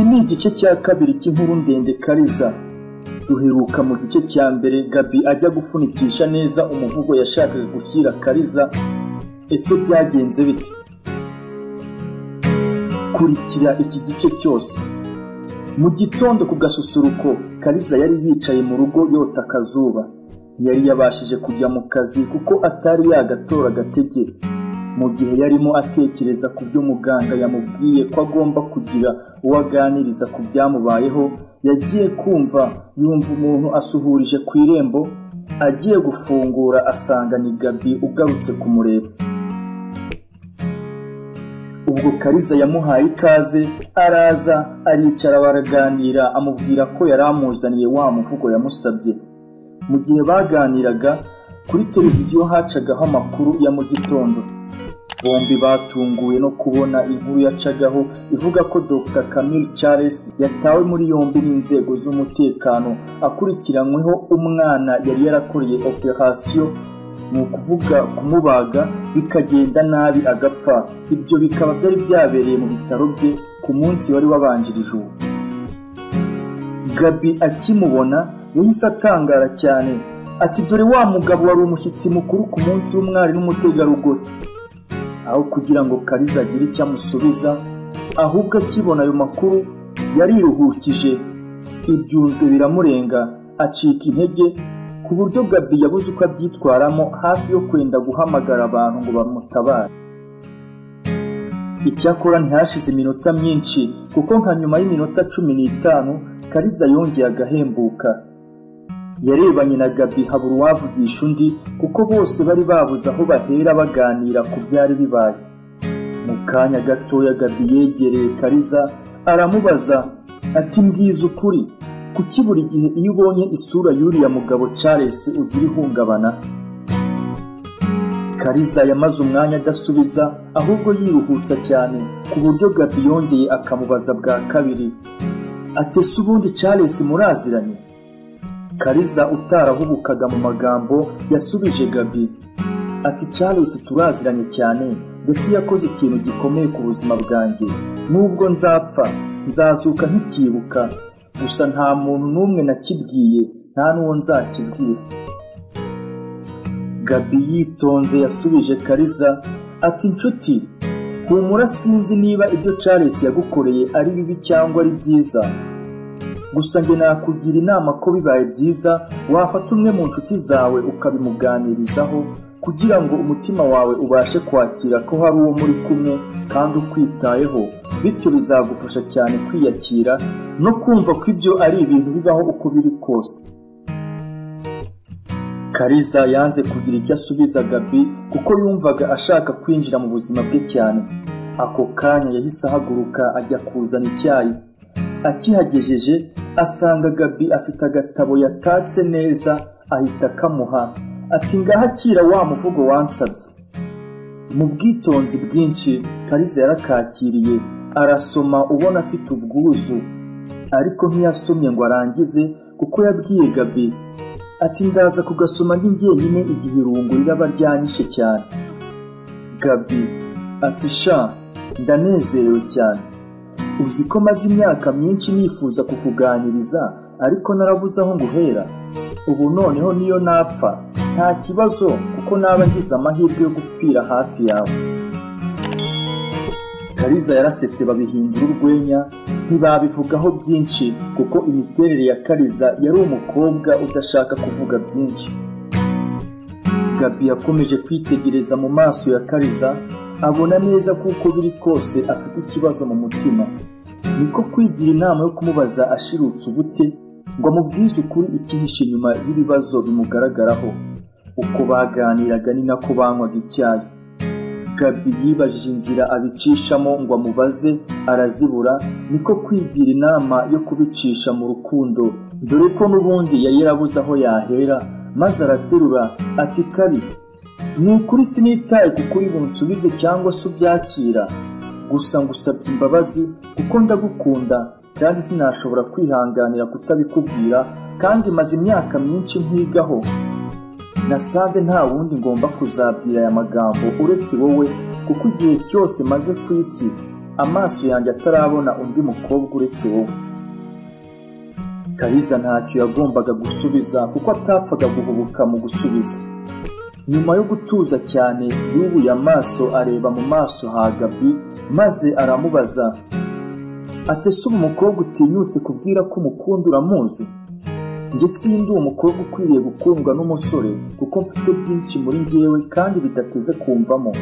Iki ni igice cya kabiri cy'inkuru ndende Kariza. Duheruka mu gice cya mbere Gaby ajya gufunikisha neza umuvugo yashakaga gushyira Kariza. Ese byagenze bite? Kurikira iki gice cyose. Mu gitondo ku gasusuruko Kariza yari yicaye mu rugo yota akazuba. Yari yabashije kujya mu kazi kuko atari yagatora agatege. Mu gihe yarimo atekereza ku byo muganga yamubwiye ko agomba kugira uwaganiriza ku byamubayeho, yagiye kumva yumva umuntu asuhurije ku irembo. Agiye gufungura asanga ni Gaby ugarutse kumureba. Ubwo Kariza yamuhaye ikaze, araza aricara baraganira, amubwira ko yari amuzaniye wa muvugo yamusabye. Mu gihe baganiraga kuri televiziyo hacagaho amakuru ya mu gitondo. Bombi batunguwe no kubona inkuru yacagaho ivuga ko Dr. Camille Charles yatawe muri yombi n'inzego z'umutekano akurikiranyweho umwana yari yarakoreye operation, ni ukuvuga kumubaga, bikagenda nabi agapfa. Ibyo bikaba byari byabereye mu bitaro bye ku munsi wari wabanjirije uwo. Gaby akimubona yahise atangara cyane, ati dore wa mugabo wari umushyitsi mukuru ku munsi w'umwari n'umutegarugori. Aho kugira ngo Kariza agire icyo amusubiza, ahubwo akibona ayo makuru yariruhukije, ibyunzwe biramurenga, acika intege ku buryo Gaby yabuze uko abyitwaramo, hafi yo kwenda guhamagara abantu ngo bamutabare. Icyakora ntihashize iminota myinshi, kuko nka nyuma y'iminota 15 Kariza yongeye agahembuka. Yarebanye na Gaby habura uwavugisha undi, kuko bose bari babuze aho bahera baganira ku byari bibaye. Mu kanya gatoya Gaby yegereye Kariza aramubaza ati mbwiza ukuri, kuki buri gihe iyo ubonye isura y'uriya mugabo Charles ugira ihungabana? Kariza yamaze umwanya adasubiza, ahubwo yiruhutsa cyane ku buryo Gaby yongeye akamubaza bwa kabiri ati se ubundi Charles muraziranye? Kariza utarahubukaga mu magambo yasubije Gaby ati Charles turaziranye cyane, ndetse yakoze ikintu gikomeye ku buzima bwanjye. Nubwo nzapfa nzazuka ntikibuka, gusa nta muntu n'umwe nakibwiye, nta n'uwo nzakibwira. Gaby yitonze yasubije Kariza ati nshuti, humura, sinzi niba ibyo Charles yagukoreye ari bibi cyangwa ari byiza. Gusa njye nakugira inama ko bibaye byiza wafata umwe mu nshuti zawe ukabimuganirizaho, kugira ngo umutima wawe ubashe kwakira ko hari uwo muri kumwe kandi ukwitayeho. Bityo bizagufasha cyane kwiyakira no kumva ko ibyo ari ibintu bibaho uko biri kose. Kariza yanze kugira icyo asubiza Gaby kuko yumvaga ashaka kwinjira mu buzima bwe cyane. Ako kanya yahise ahaguruka ajya kuzana icyayi. Akihagejeje asanga Gaby afite agatabo yatatse neza, ahita akamuha ati ngaha akira wa muvugo wansabye. Mu bwitonzi bwinshi Kariza yarakakiriye, arasoma ubona afite ubwuzu, ariko ntiyasomye ngo arangize kuko yabwiye Gaby ati ndaza kugasoma ndi njyenyine igihe irungu riraba ryanyishe cyane. Gaby ati sha ndanezerewe cyane, uzi ko maze imyaka myinshi nifuza kukuganiriza ariko narabuze aho nguhera. Ubu noneho niyo napfa nta kibazo, kuko naba ngize amahirwe yo gupfira hafi yawe. Kariza yarasetse babihindura urwenya, ntibabivugaho byinshi kuko imiterere ya Kariza yari umukobwa udashaka kuvuga byinshi. Gaby yakomeje kwitegereza mu maso ya Kariza, abona neza kuko biri kose afite ikibazo mu mutima. Niko kwigira inama yo kumubaza ashirutse ubute ngo amubwize ukuri ikihishe inyuma y'ibibazo bimugaragaraho. Uko baganiraga ni nako banywaga icyayi. Gaby yibajije inzira abicishamo ngo amubaze, arazibura. Niko kwigira inama yo kubicisha mu rukundo, dore ko n'ubundi yari yarabuze aho yahera, maze araterura ati Kari, ni ukuri sinitaye kuko uri bunsubize cyangwa se ubyakira, gusa ngusabye imbabazi kuko ndagukunda kandi sinashobora kwihanganira kutabikubwira, kandi maze imyaka myinshi nkwigaho. Nasanze nta wundi ngomba kuzabwira aya magambo uretse wowe, kuko igihe cyose maze ku isi amaso yanjye atarabona undi mukobwa uretse wowe. Kariza ntacyo yagombaga gusubiza kuko atapfaga guhubuka mu gusubiza. Nyuma yo gutuza cyane yubuye amaso areba mu maso ha Gaby maze aramubaza ati ese ubu umukobwa utinyutse kubwira ko umukunda uramuzi? Njye sindi umukobwa ukwiriye gukundwa n'umusore kuko mfite byinshi muri njyewe kandi bidateze kumvamo.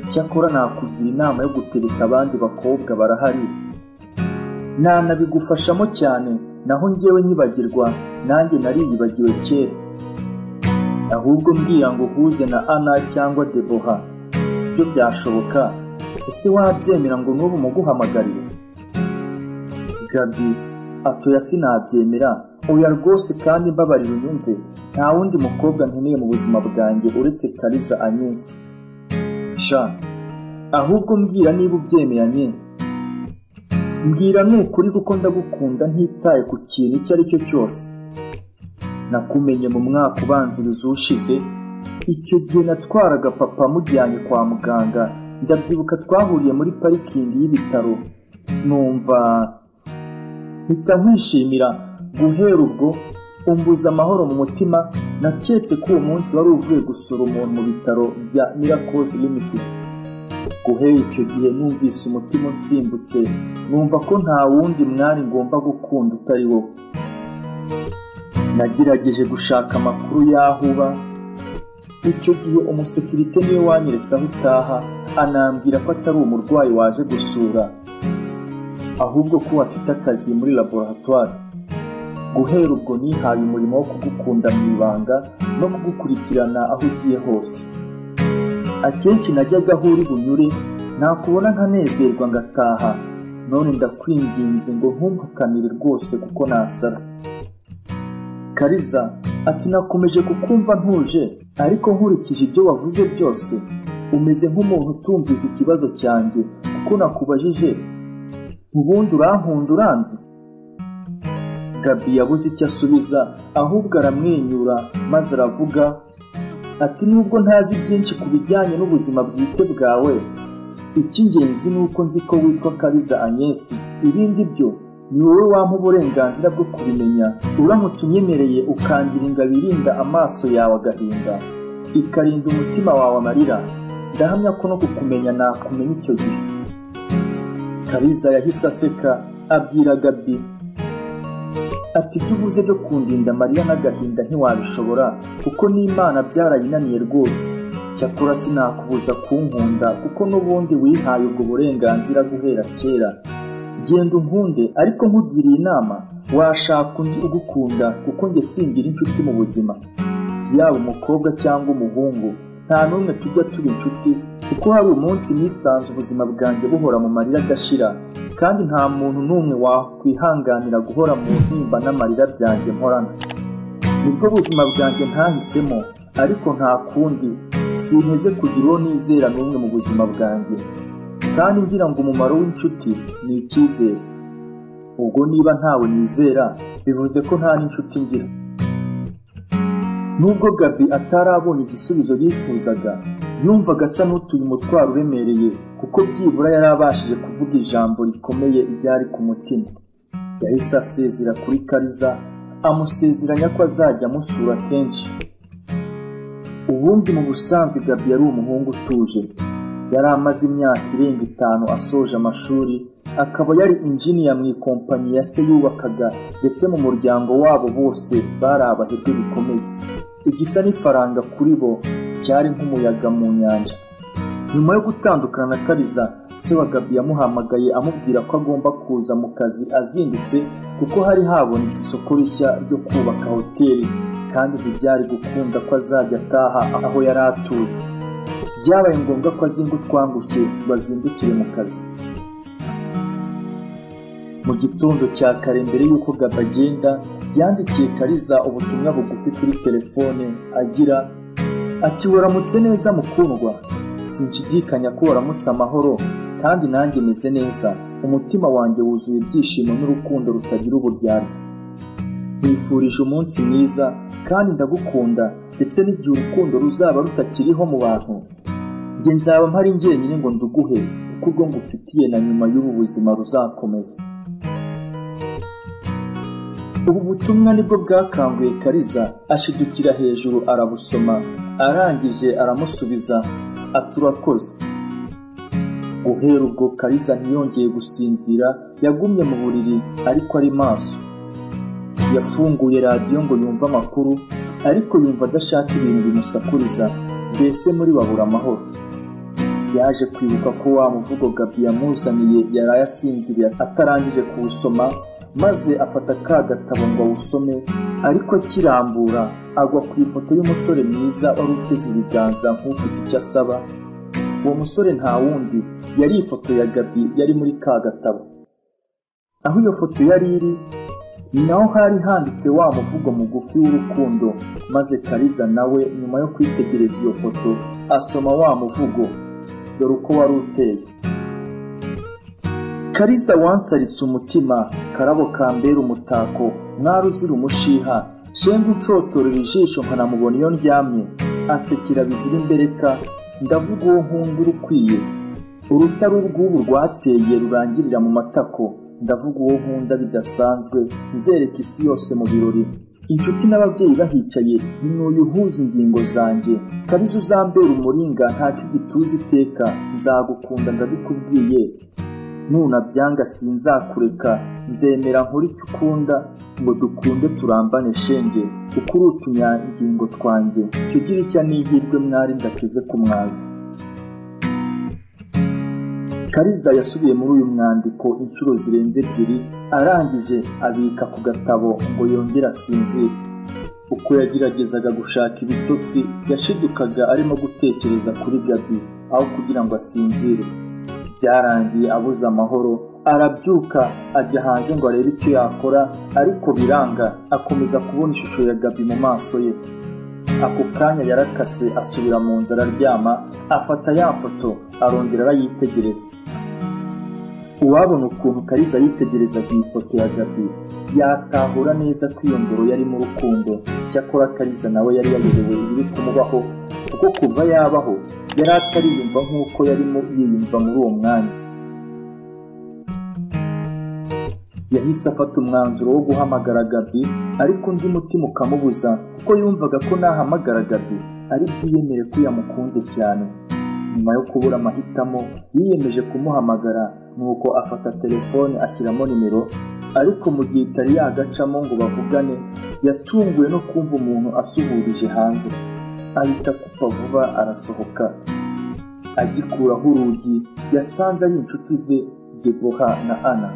Cyakora nakugira inama yo gutereta abandi bakobwa barahari, nanabigufashamo cyane, naho njyewe nyibagirwa nanjye nariyibagiwe kera. Ahubwo mbwira ngo uhuze na Ana cyangwa Deboha, byo byashoboka. Ese wabyemera ngo n'ubu muguhamagarire? Gaby atoya sinabyemera, oya rwose kandi mbabarira unyumve, nta wundi mukobwa nkeneye mu buzima bwanjye uretse Kariza Agnes. Sha, ahubwo mbwira niba ubyemeranye. Mbwira n'ukuri kuko ndagukunda ntitaye ku kintu icyo ari cyo cyose. Nakumenye mu mwaka ubanziriza ushize, icyo gihe natwaraga papa mujyanye kwa muganga. Ndabyibuka twahuriye muri parikingi y'ibitaro, numva mpita nkwishimira. Guhera ubwo umbuza amahoro mu mutima. Naketse ko uwo munsi wari uvuye gusura umuntu mu bitaro bya Miracles Limited. Guhera icyo gihe numvise umutima unsimbutse, numva ko nta wundi mwari ngomba gukunda utari wowe. Nagerageje gushaka amakuru y'aho uba. Icyo gihe umusekirite niwe wanyeretse aho utaha, anambwira ko atari umurwayi waje gusura, ahubwo ko afite akazi muri laboratoire. Guhera ubwo nihaye umurimo wo kugukunda mu ibanga no kugukurikirana aho ugiye hose. Akenshi najyaga aho uri bunyure, nakubona nkanezerwa ngataha. None ndakwinginze ngo ntumpakanire rwose kuko nasara. Kariza ati nakomeje kukumva ntuje, ariko nkurikije ibyo wavuze byose umeze nk'umuntu utumvise ikibazo cyanjye kuko nakubajije ubundi urankunda uranzi? Gaby yabuze icyo asubiza, ahubwo aramwenyura maze aravuga ati nubwo ntazi byinshi ku bijyanye n'ubuzima bwite bwawe, icy'ingenzi ni uko nzi ko witwa Kariza Agnes. Ibindi byo ni wowe wampa uburenganzira bwo kubimenya. Uramutse unyemereye ukangira ingabo irinda amaso yawe agahinda, ikarinda umutima wawe amarira, ndahamya ko no kukumenya nakumenya icyo gihe. Kariza yahise aseka abwira Gaby ati ibyo uvuze byo kundinda amarira n'agahinda ntiwabishobora kuko n'Imana byarayinaniye rwose. Cyakora sinakubuza kunkunda kuko n'ubundi wihaye ubwo burenganzira guhera kera. Genda unkunde, ariko nkugiriye inama washaka undi ugukunda kuko njye singira inshuti mu buzima. Yaba umukobwa cyangwa umuhungu, nta n'umwe tujya tuba inshuti kuko hari umunsi nisanze ubuzima bwanjye buhora mu marira adashira, kandi nta muntu n'umwe wakwihanganira guhora mu ntimba n'amarira byanjye mporana. Nibwo buzima bwanjye ntahisemo, ariko nta kundi. Sinteze kugira uwo nizera n'umwe mu buzima bwanjye, kandi ngira ngo umumaro w'inshuti ni icyizere. Ubwo niba ntawe nizera bivuze ko nta n'inshuti ngira. Nubwo Gaby atarabonye igisubizo yifuzaga, yumvaga asa n'utuye umutwaro uremereye kuko byibura yari abashije kuvuga ijambo rikomeye ryari ku mutima. Yahise asezera kuri Kariza, amusezeranya ko azajya amusura kenshi. Ubundi mu busanzwe Gaby yari umuhungu utuje. Yari amaze imyaka irenga 5 asoje amashuri, akaba yari injiniya mu ikompanyi ya se yubakaga, ndetse mu muryango wabo bose bari abahirwe bikomeye. Igisa n'ifaranga kuri bo cyari nk'umuyaga mu nyanja. Nyuma yo gutandukana na Kariza, se wa Gaby yamuhamagaye amubwira ko agomba kuza mu kazi azindutse kuko hari habonetse isoko rishya ryo kubaka hoteli, kandi ntibyari gukunda ko azajya ataha aho yari atuye. Byabaye ngombwa ko azinga utwanguke bazindukire mu kazi. Mu gitondo cya kare mbere y'uko Gaby agenda, yandikiye Kariza ubutumwa bugufi kuri telefone agira ati waramutse neza mukundwa, sinshidikanya ko waramutse amahoro, kandi nanjye meze neza. Umutima wanjye wuzuye ibyishimo n'urukundo rutagira uburyarya. Nifurije umunsi mwiza kandi ndagukunda, ndetse n'igihe urukundo ruzaba rutakiriho mu bantu, njye nzaba mpari njyenyine ngo nduguhe ko urwo ngufitiye na nyuma y'ubu buzima ruzakomeza. Ubu butumwa nibwo bwakanguye Kariza, ashidukira hejuru arabusoma, arangije aramusubiza ati urakoze. Guhera ubwo Kariza ntiyongeye gusinzira, yagumye mu buriri ariko ari maso. Yafunguye radiyo ngo yumve amakuru, ariko yumva adashaka ibintu bimusakuriza, mbese muri babura amahoro. Yaje kwibuka ko wa muvugo Gabi yamuzaniye yaraye asinziriye atarangije kuwusoma, maze afata ka gatabo ngo awusome, ariko akirambura agwa ku ifoto y'umusore mwiza wari uteze ibiganza nk'ufite icyo asaba. Uwo musore nta wundi, yari ifoto ya Gabi yari muri ka gatabo. Aho iyo foto yari iri naho hari handitse wa muvugo mugufi w'urukundo, maze Kariza nawe nyuma yo kwitegereza iyo foto asoma wa muvugo, dore uko wari uteye. Kariza wansaritse umutima, karabo kambera umutako, mwari uzira umushiha, shenga ucotorera ijisho nkanamubona iyo ndyamye, ansekera bizira imbereka, ndavuga uwo nkunda urukwiye. Urutari urw'ubu rwateye rurangirira mu matako, ndavuga uwo nkunda bidasanzwe, nzereka isi yose mu birori. Inshuti n'ababyeyi bahicaye, n'uyu uhuza ingingo zanjye. Kariza uzambera umuringa ntakigituza iteka, nzagukunda ndabikubwiye. Nunabyanga sinzakureka, nzemera nkuri icyo ukunda, ngo dukunde turambane shenge, kuko uri utunyangingo twanjye. Cyo gira icya n'ihirwe mwari ndakize kumwaza. Kariza yasubiye muri uyu mwandiko inshuro zirenze ebyiri, arangije abika ku gatabo ngo yongere asinzire. Uko yageragezaga gushaka ibitotsi, yashidukaga arimo gutekereza kuri Gabi aho kugira ngo asinzire. Byarangiye abuze amahoro, arabyuka ajya hanze ngo arebe icyo yakora, ariko biranga, akomeza kubona ishusho ya Gabi mu maso ye. Ako kanya yarakase asubira mu nzu araryama, afata ya foto arongera arayitegereza. Uwabona ukuntu Kariza yitegerezaga iyi foto ya Gabi, yatahura neza ko iyo ndoro yari mu rukundo. Cyakora Kariza nawe yari yayobewe ibiri kumubaho, kuko kuva yabaho yari atariyumva nk'uko yarimo yiyumva muri uwo mwanya. Yahise afata umwanzuro wo guhamagara Gabi, ariko undi mutima ukamubuza, kuko yumvaga ko nahamagara Gabi ari bwiyemere ko yamukunze cyane. Nyuma yo kubura amahitamo, yiyemeje kumuhamagara, nuko afata telefone ashyiramo nimero, ariko mu gihe itari yagacamo ngo bavugane, yatunguwe no kumva umuntu asuhurije hanze. Ahita akupa vuba arasohoka. Agikuraho urugi, yasanze ari inshuti ze Debora na Ana.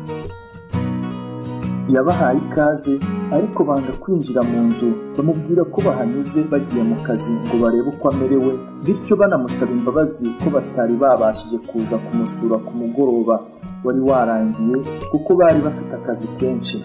Yabahaye ikaze, ariko banga kwinjira mu nzu, bamubwira ko bahanyuze bagiye mu kazi ngo barebe uko amerewe, bityo banamusaba imbabazi ko batari babashije kuza kumusura ku mugoroba wari warangiye, kuko bari bafite akazi kenshi.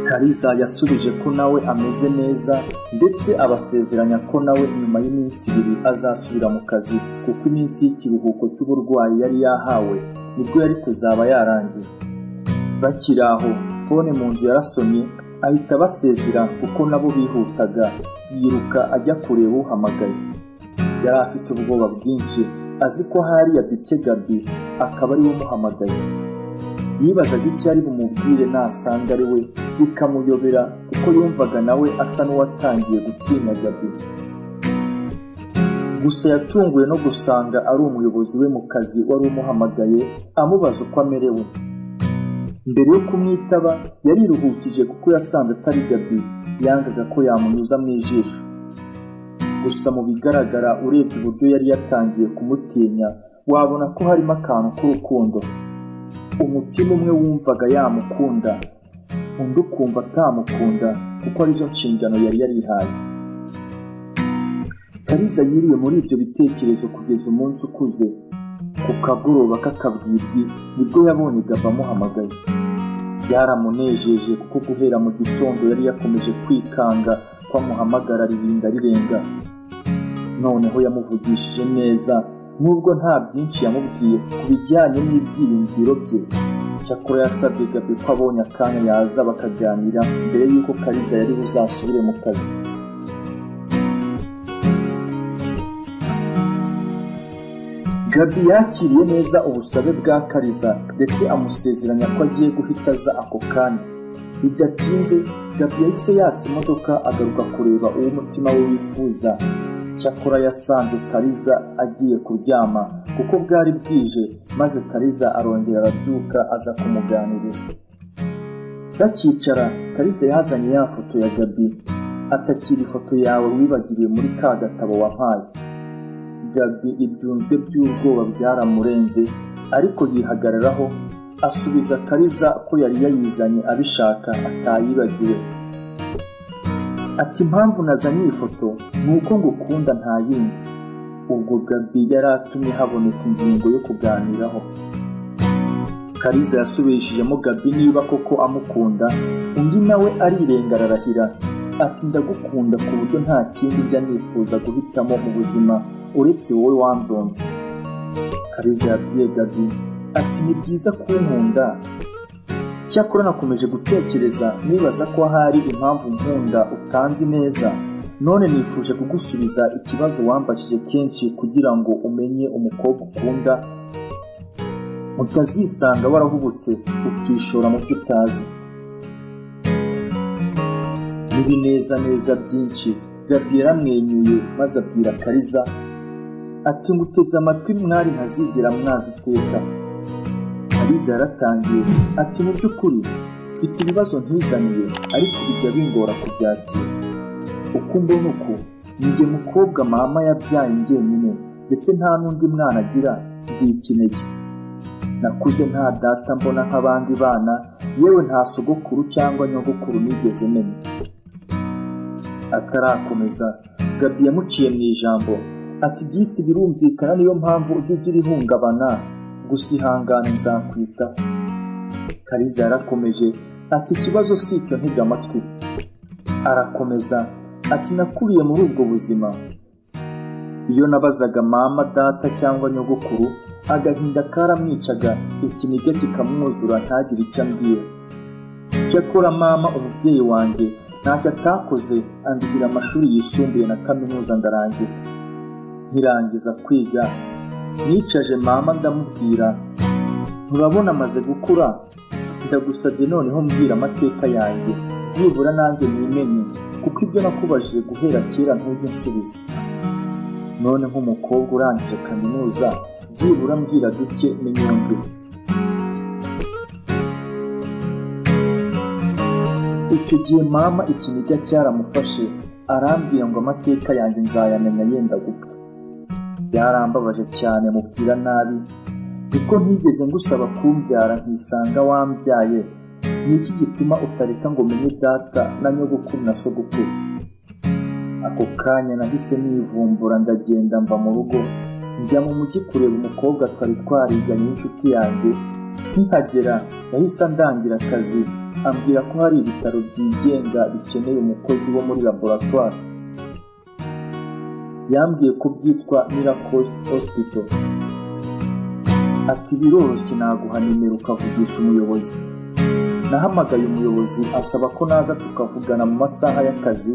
Kariza yasubije ko nawe ameze neza, ndetse abasezeranya ko nawe nyuma y'iminsi 2 azasubira mu kazi, kuko iminsi y'ikiruhuko cy'uburwayi yari yahawe nibwo yari kuzaba yarangiye. Bakiri aho, fone mu nzu yarasomye, ahita basezera kuko nabo bihutaga, yiruka ajya kureba uhamagaye. Yari afite ubwoba bwinshi, azi ko hari yabibye Gabi, akaba ari we umuhamagaye. Yibazaga icyo ari bumubwire nasanga ari we, bikamuyobera kuko yumvaga nawe asa n'uwatangiye gutinya Gabi. Gusa yatunguwe no gusanga ari umuyobozi we mu kazi wari umuhamagaye, amubaza uko amerewe. Mbere yo kumwitaba, yariruhukije kuko yasanze atari Gabi, yangaga ko yamunyuza mu ijisho. Gusa mu bigaragara urebye uburyo yari yatangiye kumutinya, wabona ko harimo akantu k'urukundo. Umutima umwe wumvaga yamukunda, undi ukumva atamukunda, kuko arizo nshingano yari yarihaye. Kariza yiriwe muri ibyo bitekerezo kugeza umunsi ukuze. Ku kagoroba k'akabwibwi nibwo yabonye Gabi amuhamagaye. Byaramunejeje kuko guhera mu gitondo yari yakomeje kwikanga ko amuhamagara ririnda rirenga. Noneho yamuvugishije neza, nubwo nta byinshi yamubwiye ku bijyanye n'ibyiyumviro bye. Cyakora yasabye Gabi ko abonye akanya yaza bakaganira mbere y'uko Kariza yari buzasubire mu kazi. Gaby yakiriye neza ubusabe bwa Kariza ndetse amusezeranya ko agiye guhita aza ako kanya. Bidatinze Gaby yahise yatsa imodoka agaruka kureba uwo umutima we wifuza. Cyakora yasanze Kariza agiye kuryama kuko bwari bwije, maze Kariza arongera arabyuka aza kumuganiriza. Bakicara Kariza yazanye ya foto ya Gaby, atakira ifoto yawe wibagiriye muri ka gatabo wampaye. Gaby ibyunzwe by'ubwoba byaramurenze, ariko yihagararaho asubiza Kariza ko yari yayizanye abishaka atayibagiwe. Ati impamvu nazanye iyi foto nuko ngukunda nta yindi. Ubwo Gaby yaratumye haboneka ingingo yo kuganiraho. Kariza yasubishijemo Gaby niba koko amukunda, undi nawe arirenga ararahira ati ndagukunda ku buryo nta kindi njya nifuza guhitamo mu buzima uretse wowe wanzonze. Kariza yabwiye Gaby ati ni byiza kunkunda, cyakora nakomeje gutekereza nibaza ko hari impamvu nkunda utanzi neza, none nifuje kugusubiza ikibazo wambajije kenshi kugira ngo umenye umukobwa ukunda utazisanga warahubutse ukishora mu byo utazi. N'ibinezaneza byinshi Gaby yaramwenyuye maze abwira Kariza ati nguteze amatwi mwari ntazigera mwaziteka. Kariza yaratangiye ati mu by'ukuri mfite ibibazo ntizaniye ariko bijya bingora kubyakira. Uko mbona uku njye mukobwa mama yabyaye njyenyine ndetse nta n'undi mwana agira, ndi ikinege. Nakuze nta data mbona nk'abandi bana, yewe nta sogokuru cyangwa nyogokuru nigeze menya. Atarakomeza Gaby yamuciye mu ijambo ati disi birumvikana niyo mpamvu ujya ugira ihungabana, gusa ihangane nzakwitaho. Kariza yarakomeje ati ikibazo si icyo, ntega amatwi. Arakomeza ati nakuriye muri ubwo buzima. Iyo nabazaga mama, data cyangwa nyogokuru, agahinda karamwicaga, ikiniga kikamwuzura ntagire icyo ambwira. Cyakora mama umubyeyi wanjye ntacyo atakoze, andihira amashuri yisumbuye na kaminuza ndarangiza. Nkirangiza kwiga nicaje mama ndamubwira murabona amaze gukura, ndagusabye noneho mbwira amateka yanjye byibura nanjye nimenye, kuko ibyo nakubajije guhera kera ntujye nsubiza. None nk'umukobwa urangije kaminuza byibura mbwira duke menyumve. Icyo gihe mama ikiniga cyaramufashe, arambwira ngo amateka yanjye nzayamenya yenda gupfa. Byarambabaje cyane mubwira nabi, kuko ntigeze ngusaba kumbyara nkisanga wambyaye. Niki gituma utareka ngo menye data na nyogokuru na sogokuru? Ako kanya nahise nivumbura ndagenda mva mu rugo njya mu mujyi kureba umukobwa twari twariganye n'inshuti yanjye. Nkihagera yahise andangira akazi, ambwira ko hari ibitaro byigenga bikeneye umukozi wo muri laboratoire. Yambwiye ko byitwa Miracles Hospital. Ati biroroshye naguha nimero ukavugisha umuyobozi. Nahamagaye umuyobozi ansaba ko naza tukavugana mu masaha y'akazi.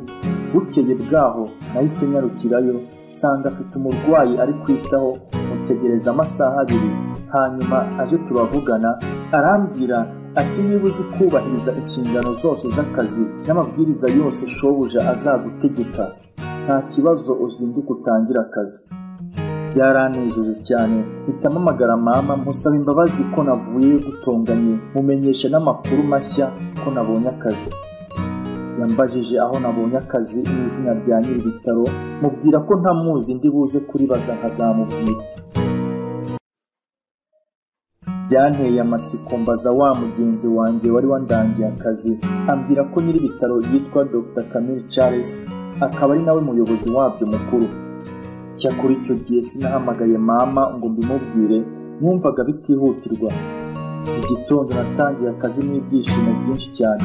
Bukeye bwaho nahise nyarukirayo, nsanga afite umurwayi ari kwitaho, mutegereza amasaha 2, hanyuma aje turavugana. Arambwira ati niba uzi kubahiriza inshingano zose z'akazi n'amabwiriza yose shobuja azagutegeka, nta kibazo uzinduka utangira akazi. Byaranejeje cyane, mpamagara mama musaba imbabazi ko navuye gutonganye, mumenyesha n'amakuru mashya ko nabonye akazi. Yambajije aho nabonye akazi n'izina rya nyiri ibitaro, mubwira ko ntamuzi ndi buze kuribaza nkazamubwira. Byanteye amatsiko mbaza wa mugenzi wanjye wari wandangiye akazi, ambwira ko nyiri ibitaro yitwa Dr. Camille Charles, akaba ari nawe muyobozi wabyo mukuru. Cyakora icyo gihe sinahamagaye mama ngo mbimubwire, mwumvaga bitihutirwa. Igitondo natangiye akazi n'ibyishimo byinshi cyane.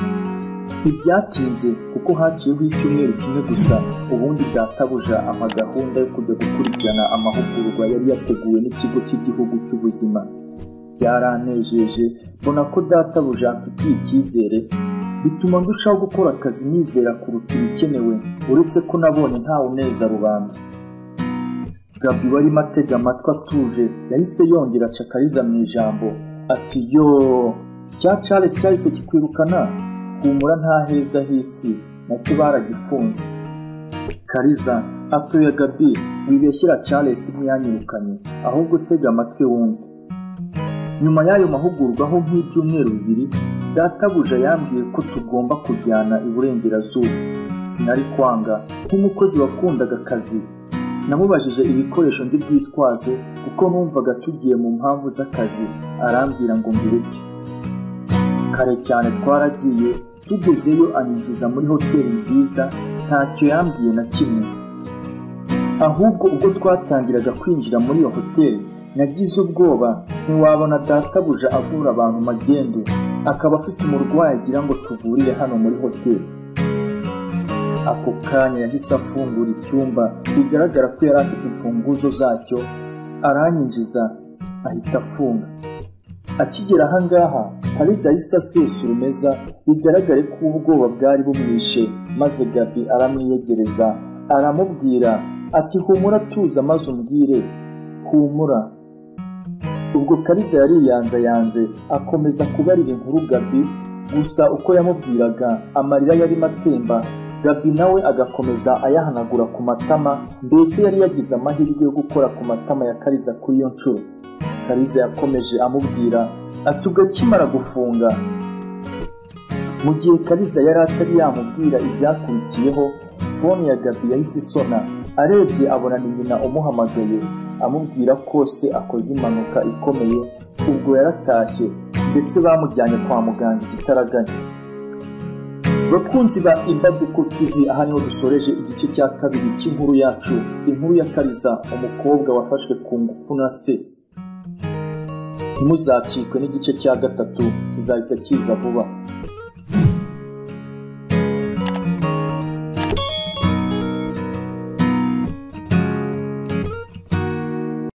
Ntibyatinze kuko haciyeho icyumweru kimwe gusa, ubundi databuja ampa gahunda yo kujya gukurikirana amahugurwa yari yateguwe n'ikigo cy'igihugu cy'ubuzima. Byaranejeje, mbona ko databuja amfitiye icyizere, bituma ndushaho gukora akazi nizera kuruta ibikenewe, uretse ko nabonye ntawe uneza rubanda. Gabi warimo atega amatwi atuje yahise yongera aca Kariza mu ijambo ati yo cya Charles cyahise kikwirukana, humura nta heza hisi nacyo baragifunze. Kariza atuye Gabi wibeshyira Charles ntiyanyirukanye ahubwo tega amatwi wumve. Nyuma y'ayo mahugurwa aho nk'ibyumweru 2 databuja yambwiye ko tugomba kujyana iburengerazuba. Sinari kwanga nk'umukozi wakundaga akazi. Namubajije ibikoresho ndi bwitwaze kuko numvaga tugiye mu mpamvu z'akazi, arambwira ngo mbireke. Kare cyane twaragiye, tugezeyo anyinjiza muri hoteli nziza, ntacyo yambwiye na kimwe. Ahubwo ubwo twatangiraga kwinjira muri iyo hoteli nagize ubwoba, ntiwabona databuja avura abantu magendu akaba afite umurwayi agira ngo tuvurire hano muri hoteli. Ako kanya yahise afungura icyumba bigaragara ko yari afite imfunguzo zacyo, aranyinjiza ahita afunga. Akigera ahangaha Kariza yahise asesura umeza bigaragare ko ubwoba bwari bumwishe, maze Gabi aramwiyegereza aramubwira ati humura tuza maze umbwire. Humura. Ubwo Kariza yari yanze akomeza kubarira inkuru Gabi, gusa uko yamubwiraga amarira yari matemba, Gabi nawe agakomeza ayahanagura ku matama, mbese yari yagize amahirwe yo gukora ku matama ya Kariza kuri iyo nshuro. Kariza yakomeje amubwira ati ubwo akimara gufunga. Mu gihe Kariza yari atari yamubwira ibyakurikiyeho, fone ya Gabi yahise isona, arebye abona ni nyina umuhamagaye amubwira ko se akoze impanuka ikomeye, ubwo yaratashye ndetse bamujyanye kwa muganga igitaraganya. Bakunzi ba Imbaduko TV, aha niho dusoreje igice cya 2 cy'inkuru yacu, inkuru ya Kariza umukobwa wafashwe ku ngufu na se. Ntimuzacikwe n'igice cya 3 kizahita kiza vuba.